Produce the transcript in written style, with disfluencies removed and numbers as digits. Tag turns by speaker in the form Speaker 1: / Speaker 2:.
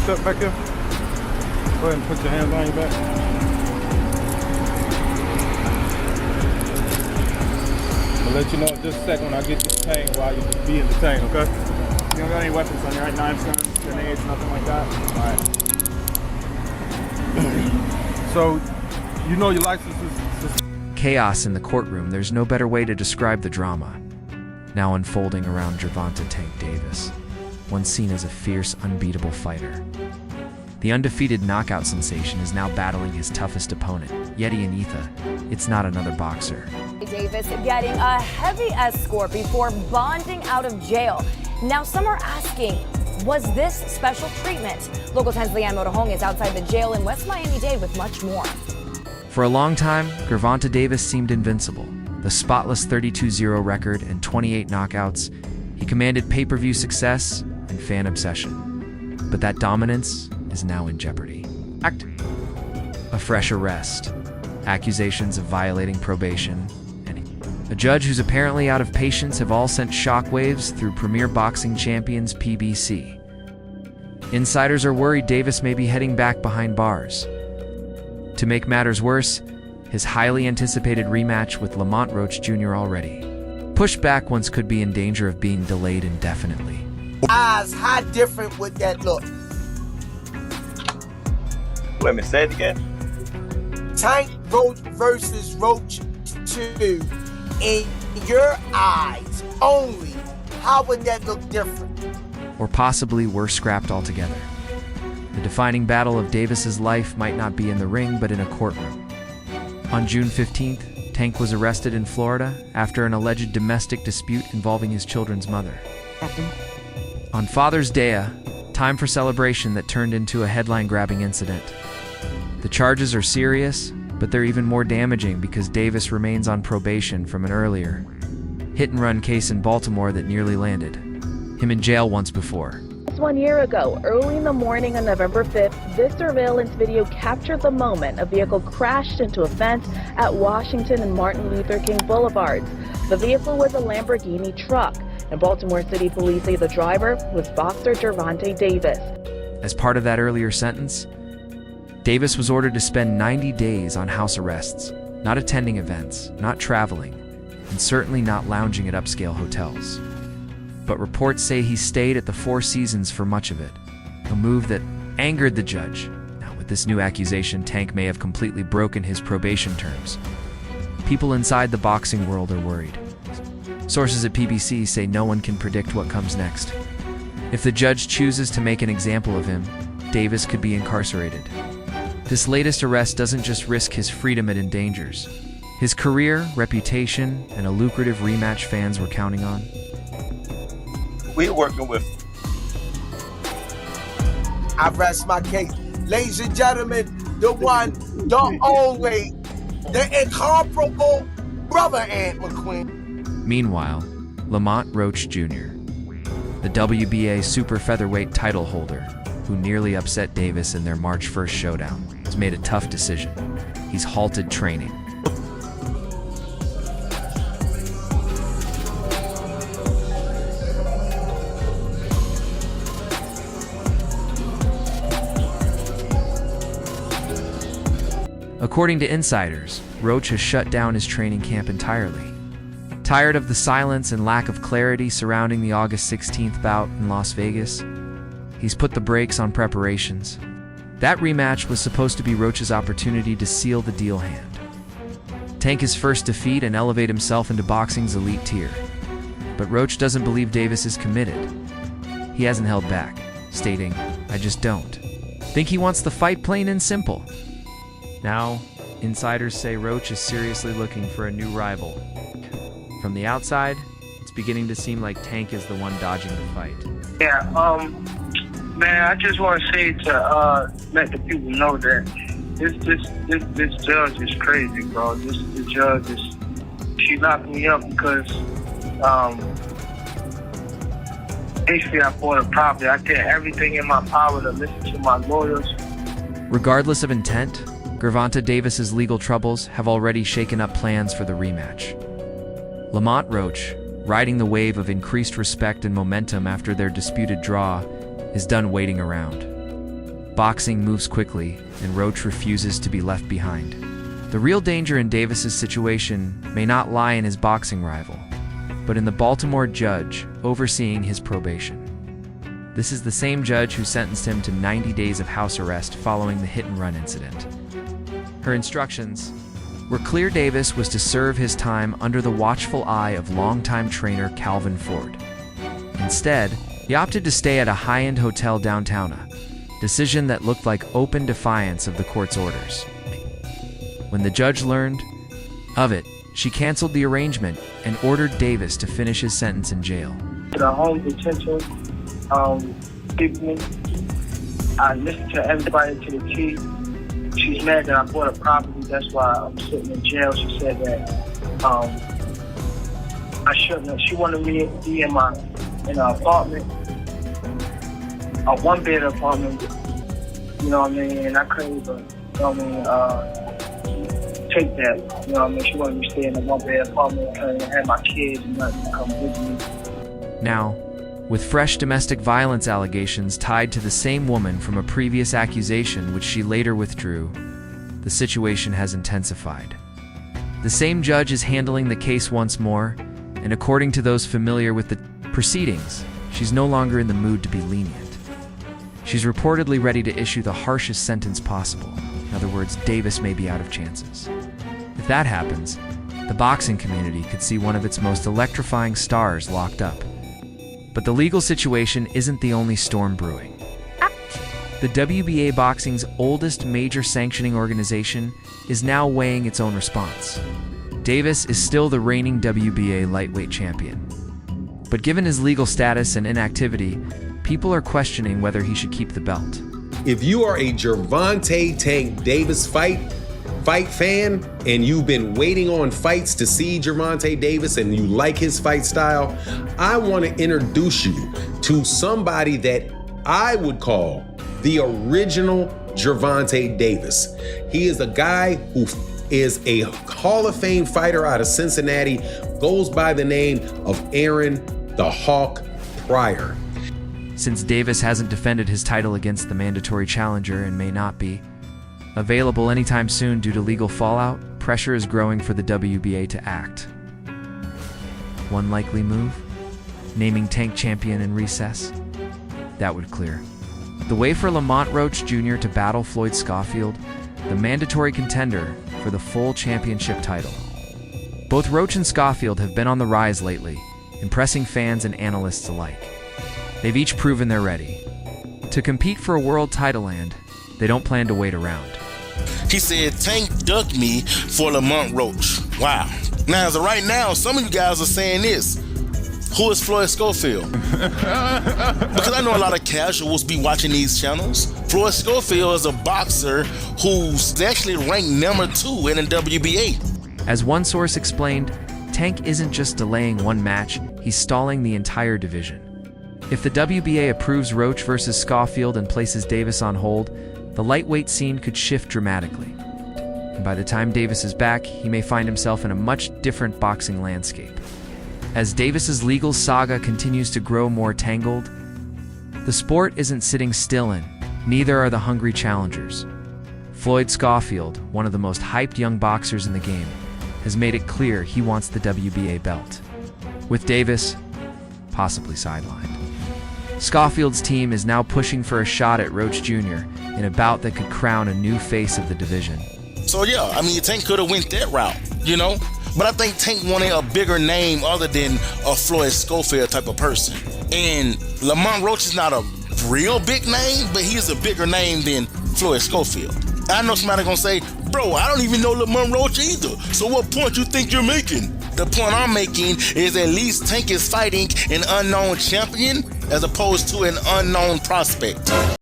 Speaker 1: step back here. Go ahead and put your hands on your back. I'll let you know in just a second when I get you detained while you be detained, okay?
Speaker 2: You don't got any weapons on you, right? Knives, guns, grenades, nothing like that? Alright.
Speaker 1: So, you know your license is...
Speaker 3: Chaos in the courtroom. There's no better way to describe the drama now unfolding around Gervonta "Tank" Davis, once seen as a fierce, unbeatable fighter. The undefeated knockout sensation is now battling his toughest opponent, Yeti Anitha. It's not another boxer.
Speaker 4: Davis getting a heavy escort before bonding out of jail. Now some are asking, was this special treatment? Local 10's Leanne Motohong is outside the jail in West Miami-Dade with much more.
Speaker 3: For a long time, Gervonta Davis seemed invincible. The spotless 32-0 record and 28 knockouts, he commanded pay-per-view success and fan obsession. But that dominance is now in jeopardy. A fresh arrest, accusations of violating probation, and a judge who's apparently out of patience have all sent shockwaves through Premier Boxing Champions PBC. Insiders are worried Davis may be heading back behind bars. To make matters worse, his highly anticipated rematch with Lamont Roach Jr. already pushed back once could be in danger of being delayed indefinitely.
Speaker 5: Eyes, how different would that look?
Speaker 6: Let me say it again.
Speaker 5: Tank Roach versus Roach 2. In your eyes only, how would that look different?
Speaker 3: Or possibly were scrapped altogether. The defining battle of Davis's life might not be in the ring, but in a courtroom. On June 15th, Tank was arrested in Florida after an alleged domestic dispute involving his children's mother. On Father's Day, time for celebration that turned into a headline-grabbing incident. The charges are serious, but they're even more damaging because Davis remains on probation from an earlier hit-and-run case in Baltimore that nearly landed him in jail once before.
Speaker 7: 1 year ago, early in the morning on November 5th, this surveillance video captured the moment a vehicle crashed into a fence at Washington and Martin Luther King Boulevards. The vehicle was a Lamborghini truck, and Baltimore City police say the driver was boxer Gervonta Davis.
Speaker 3: As part of that earlier sentence, Davis was ordered to spend 90 days on house arrests, not attending events, not traveling, and certainly not lounging at upscale hotels. But reports say he stayed at the Four Seasons for much of it, a move that angered the judge. Now, with this new accusation, Tank may have completely broken his probation terms. People inside the boxing world are worried. Sources at PBC say no one can predict what comes next. If the judge chooses to make an example of him, Davis could be incarcerated. This latest arrest doesn't just risk his freedom, it endangers his career, reputation, and a lucrative rematch fans were counting on.
Speaker 6: We're working with.
Speaker 5: I rest my case. Ladies and gentlemen, the one, the only, the incomparable brother Ant McQueen.
Speaker 3: Meanwhile, Lamont Roach Jr., the WBA super featherweight title holder, who nearly upset Davis in their March 1st showdown, has made a tough decision. He's halted training. According to insiders, Roach has shut down his training camp entirely. Tired of the silence and lack of clarity surrounding the August 16th bout in Las Vegas, he's put the brakes on preparations. That rematch was supposed to be Roach's opportunity to seal the deal hand, tank his first defeat, and elevate himself into boxing's elite tier. But Roach doesn't believe Davis is committed. He hasn't held back, stating, "I just don't." Think he wants the fight, plain and simple. Now, insiders say Roach is seriously looking for a new rival. From the outside, it's beginning to seem like Tank is the one dodging the fight.
Speaker 8: Yeah, man, I just want to say to let the people know that this judge is crazy, bro. This judge is, she locked me up because basically I bought a property. I did everything in my power to listen to my lawyers.
Speaker 3: Regardless of intent, Gervonta Davis's legal troubles have already shaken up plans for the rematch. Lamont Roach, riding the wave of increased respect and momentum after their disputed draw, is done waiting around. Boxing moves quickly, and Roach refuses to be left behind. The real danger in Davis's situation may not lie in his boxing rival, but in the Baltimore judge overseeing his probation. This is the same judge who sentenced him to 90 days of house arrest following the hit-and-run incident. Her instructions were clear. Davis was to serve his time under the watchful eye of longtime trainer Calvin Ford. Instead, he opted to stay at a high-end hotel downtown, a decision that looked like open defiance of the court's orders. When the judge learned of it, she canceled the arrangement and ordered Davis to finish his sentence in jail.
Speaker 8: The home detention, people, I listened to everybody to the T. She's mad that I bought a property, that's why I'm sitting in jail. She said that I shouldn't have. She wanted me to be in an apartment, a one-bed apartment, you know what I mean, and I couldn't even, you know what I mean, take that, you know what I mean. She wanted me to stay in a one-bed apartment, couldn't even have my kids and nothing to come with me.
Speaker 3: Now, with fresh domestic violence allegations tied to the same woman from a previous accusation which she later withdrew, the situation has intensified. The same judge is handling the case once more, and according to those familiar with the proceedings, she's no longer in the mood to be lenient. She's reportedly ready to issue the harshest sentence possible. In other words, Davis may be out of chances. If that happens, the boxing community could see one of its most electrifying stars locked up. But the legal situation isn't the only storm brewing. The WBA boxing's oldest major sanctioning organization is now weighing its own response. Davis is still the reigning WBA lightweight champion. But given his legal status and inactivity, people are questioning whether he should keep the belt.
Speaker 9: If you are a Gervonta Tank Davis fight fan and you've been waiting on fights to see Gervonta Davis and you like his fight style, I want to introduce you to somebody that I would call the original Gervonta Davis. He is a guy who is a Hall of Fame fighter out of Cincinnati, goes by the name of Aaron the Hawk Pryor.
Speaker 3: Since Davis hasn't defended his title against the mandatory challenger and may not be available anytime soon due to legal fallout, pressure is growing for the WBA to act. One likely move? Naming Tank champion in recess? That would clear the way for Lamont Roach Jr. to battle Floyd Schofield, the mandatory contender for the full championship title. Both Roach and Schofield have been on the rise lately, impressing fans and analysts alike. They've each proven they're ready to compete for a world title, and they don't plan to wait around.
Speaker 10: He said Tank ducked me for Lamont Roach. Wow. Now, as of right now, some of you guys are saying this. Who is Floyd Schofield? Because I know a lot of casuals be watching these channels. Floyd Schofield is a boxer who's actually ranked number 2 in the WBA.
Speaker 3: As one source explained, Tank isn't just delaying one match, he's stalling the entire division. If the WBA approves Roach versus Schofield and places Davis on hold, the lightweight scene could shift dramatically. And by the time Davis is back, he may find himself in a much different boxing landscape. As Davis's legal saga continues to grow more tangled, the sport isn't sitting still, and neither are the hungry challengers. Floyd Schofield, one of the most hyped young boxers in the game, has made it clear he wants the WBA belt, with Davis possibly sidelined. Schofield's team is now pushing for a shot at Roach Jr. in a bout that could crown a new face of the division.
Speaker 10: So yeah, I mean, Tank could have went that route, you know? But I think Tank wanted a bigger name other than a Floyd Schofield type of person. And Lamont Roach is not a real big name, but he's a bigger name than Floyd Schofield. I know somebody gonna say, bro, I don't even know Lamont Roach either. So what point you think you're making? The point I'm making is at least Tank is fighting an unknown champion as opposed to an unknown prospect.